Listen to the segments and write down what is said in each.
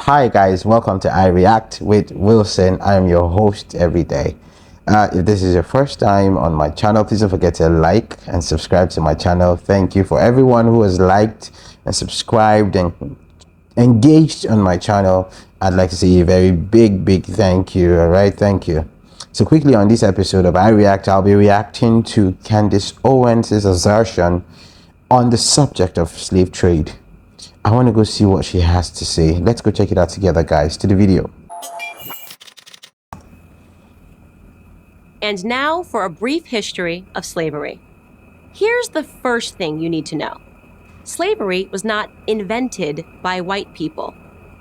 Hi guys, welcome to I React with Wilson. I am your host every day. If this is your first time on my channel, please don't forget to like and subscribe to my channel. Thank you for everyone who has liked and subscribed and engaged on my channel. I'd like to say a very big thank you. All right, thank you. So quickly on this episode of I React, I'll be reacting to Candace Owens' assertion on the subject of slave trade. I want to go see what she has to say. Let's go check it out together, guys. To the video. And now for a brief history of slavery. Here's the first thing you need to know. Slavery was not invented by white people.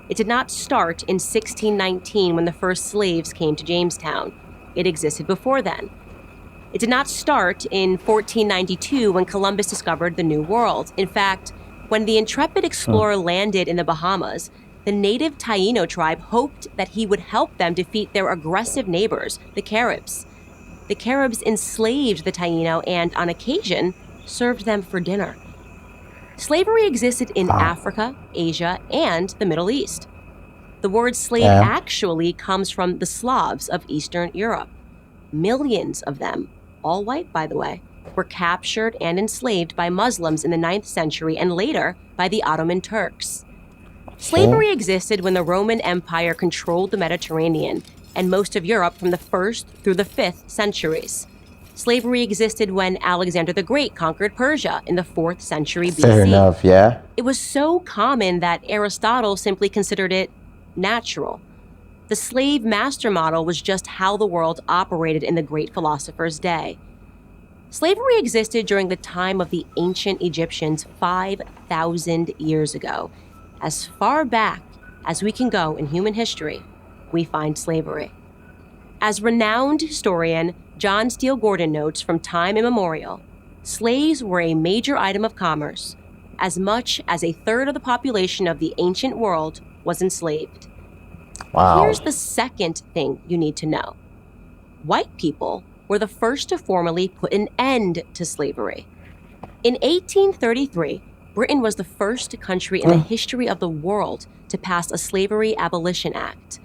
It did not start in 1619 when the first slaves came to Jamestown. It existed before then. It did not start in 1492 when Columbus discovered the New World. In fact, when the intrepid explorer landed in the Bahamas, the native Taino tribe hoped that he would help them defeat their aggressive neighbors, the Caribs. The Caribs enslaved the Taino and, on occasion, served them for dinner. Slavery existed in Africa, Asia, and the Middle East. The word slave actually comes from the Slavs of Eastern Europe. Millions of them, all white by the way, were captured and enslaved by Muslims in the 9th century and later by the Ottoman Turks. Slavery existed when the Roman Empire controlled the Mediterranean and most of Europe from the 1st through the 5th centuries. Slavery existed when Alexander the Great conquered Persia in the 4th century BC. Fair enough, yeah. It was so common that Aristotle simply considered it natural. The slave master model was just how the world operated in the great philosopher's day. Slavery existed during the time of the ancient Egyptians 5,000 years ago. As far back as we can go in human history, we find slavery. As renowned historian John Steele Gordon notes from time immemorial, slaves were a major item of commerce. As much as a third of the population of the ancient world was enslaved. Wow. Here's the second thing you need to know. White people were the first to formally put an end to slavery. In 1833, Britain was the first country in the history of the world to pass a Slavery Abolition Act.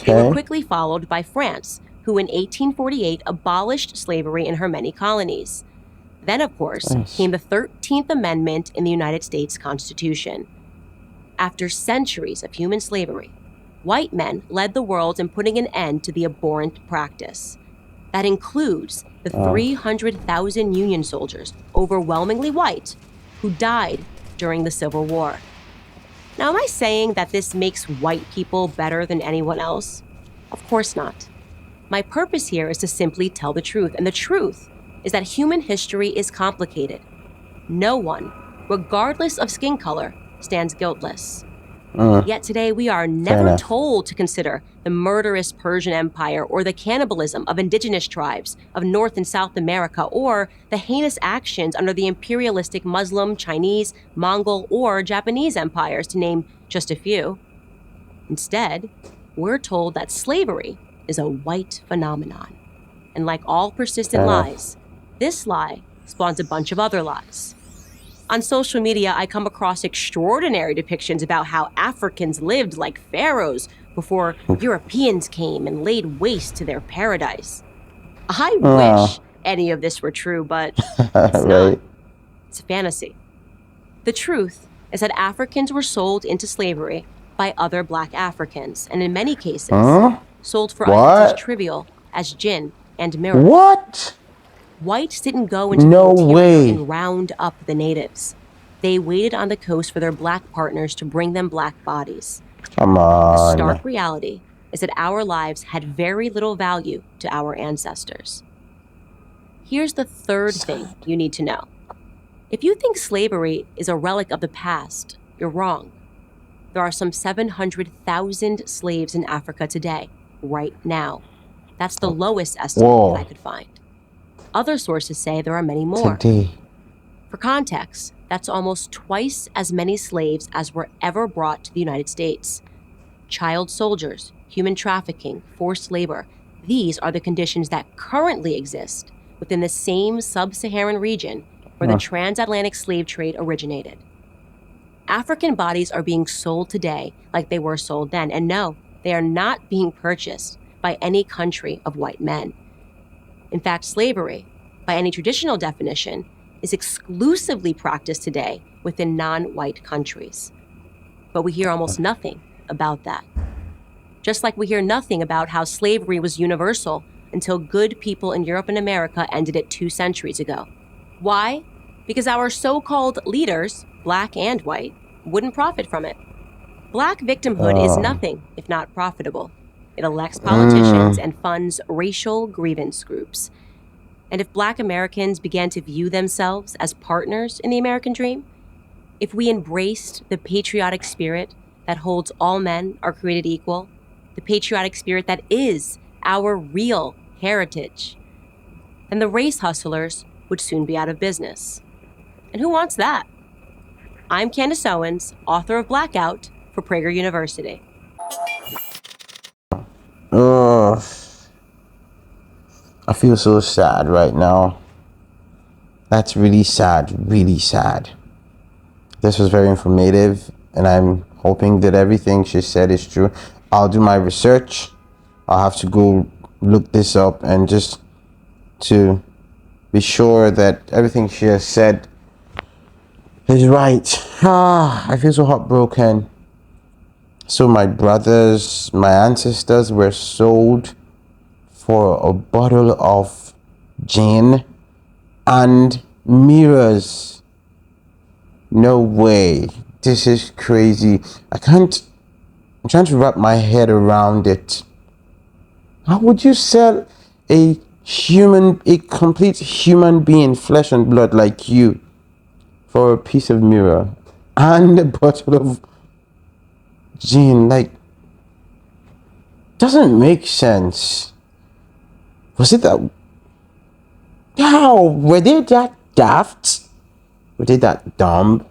They were quickly followed by France, who in 1848 abolished slavery in her many colonies. Then, of course, came the 13th Amendment in the United States Constitution. After centuries of human slavery, white men led the world in putting an end to the abhorrent practice. That includes the 300,000 Union soldiers, overwhelmingly white, who died during the Civil War. Now, am I saying that this makes white people better than anyone else? Of course not. My purpose here is to simply tell the truth, and the truth is that human history is complicated. No one, regardless of skin color, stands guiltless. Yet today we are never told to consider the murderous Persian Empire or the cannibalism of indigenous tribes of North and South America or the heinous actions under the imperialistic Muslim, Chinese, Mongol, or Japanese empires, to name just a few. Instead, we're told that slavery is a white phenomenon. And like all persistent lies, this lie spawns a bunch of other lies. On social media, I come across extraordinary depictions about how Africans lived like pharaohs before Europeans came and laid waste to their paradise. I wish any of this were true, but it's not. It's a fantasy. The truth is that Africans were sold into slavery by other black Africans, and in many cases, sold for items as trivial as gin and mirrors. What? Whites didn't go into the interior and round up the natives. They waited on the coast for their black partners to bring them black bodies. Come on. The stark reality is that our lives had very little value to our ancestors. Here's the third thing you need to know. If you think slavery is a relic of the past, you're wrong. There are some 700,000 slaves in Africa today, right now. That's the lowest estimate that I could find. Other sources say there are many more. For context, that's almost twice as many slaves as were ever brought to the United States. Child soldiers, human trafficking, forced labor, these are the conditions that currently exist within the same sub-Saharan region where the transatlantic slave trade originated. African bodies are being sold today like they were sold then. And no, they are not being purchased by any country of white men. In fact, slavery, by any traditional definition, is exclusively practiced today within non-white countries. But we hear almost nothing about that. Just like we hear nothing about how slavery was universal until good people in Europe and America ended it 2 centuries ago. Why? Because our so-called leaders, black and white, wouldn't profit from it. Black victimhood is nothing if not profitable. It elects politicians and funds racial grievance groups. And if black Americans began to view themselves as partners in the American dream, if we embraced the patriotic spirit that holds all men are created equal, the patriotic spirit that is our real heritage, then the race hustlers would soon be out of business. And who wants that? I'm Candace Owens, author of Blackout for Prager University. Ugh. I feel so sad right now. That's really sad, really sad. This was very informative, and I'm hoping that everything she said is true. I'll do my research. I'll have to go look this up and just to be sure that everything she has said is right. I feel so heartbroken. So my brothers, my ancestors were sold for a bottle of gin and mirrors. No way. This is crazy. I'm trying to wrap my head around it. How would you sell a complete human being, flesh and blood like you, for a piece of mirror and a bottle of gin? Like, doesn't make sense. Was it that? How were they that daft? Were they that dumb?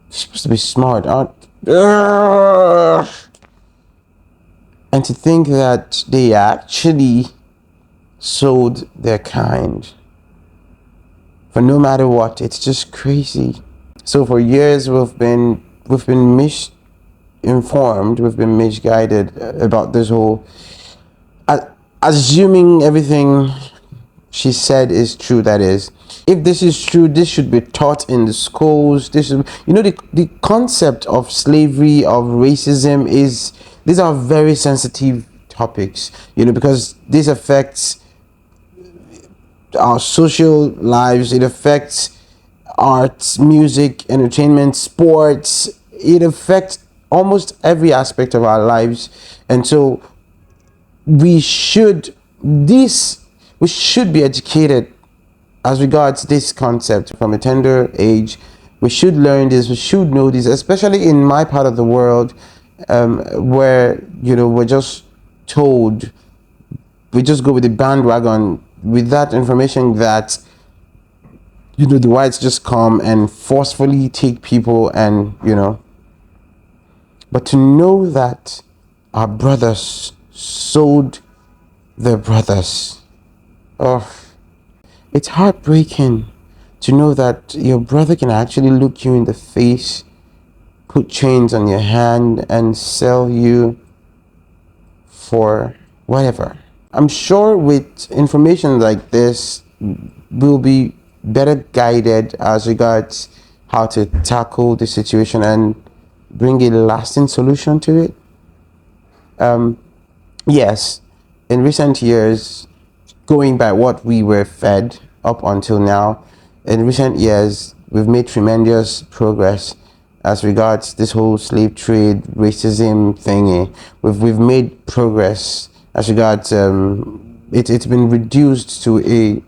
You're supposed to be smart, aren't? Ugh. And to think that they actually sold their kind for no matter what, it's just crazy. So for years we've been misinformed, we've been misguided about this whole, assuming everything she said is true. That is, if this is true, this should be taught in the schools. This is, the concept of slavery, of racism, these are very sensitive topics, because this affects our social lives. It affects arts, music, entertainment, sports. It affects almost every aspect of our lives. And so we should be educated as regards this concept from a tender age. We should learn this, we should know this, especially in my part of the world, where we're just told, we just go with the bandwagon with that information that the whites just come and forcefully take people, and but to know that our brothers sold their brothers, it's heartbreaking to know that your brother can actually look you in the face, put chains on your hand, and sell you for whatever. I'm sure with information like this, we'll be better guided as regards how to tackle the situation and bring a lasting solution to it. Yes, in recent years, going by what we were fed up until now, in recent years, we've made tremendous progress as regards this whole slave trade, racism thingy. We've made progress as regards, it's been reduced to a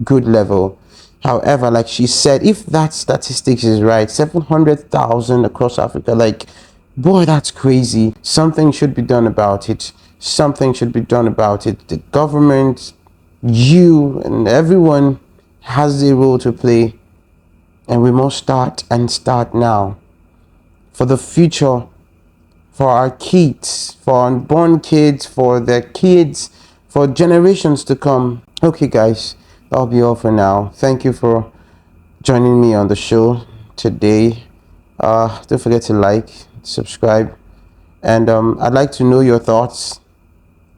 good level. However, like she said, if that statistics is right, 700,000 across Africa, boy, that's crazy. Something should be done about it. Something should be done about it. The government, you, and everyone has a role to play. And we must start now. For the future, for our kids, for our unborn kids, for their kids, for generations to come. Okay, guys, that'll be all for now. Thank you for joining me on the show. today. Don't forget to like, subscribe, and I'd like to know your thoughts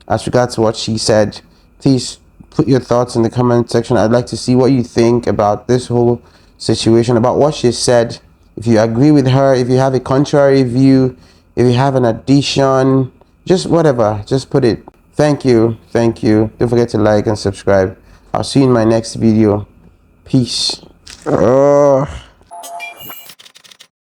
as regards to what she said. Please put your thoughts in the comment section. I'd like to see what you think about this whole situation, about what she said. If you agree with her, if you have a contrary view, if you have an addition, just whatever, just put it. Thank you. Don't forget to like and subscribe. I'll see you in my next video. Peace.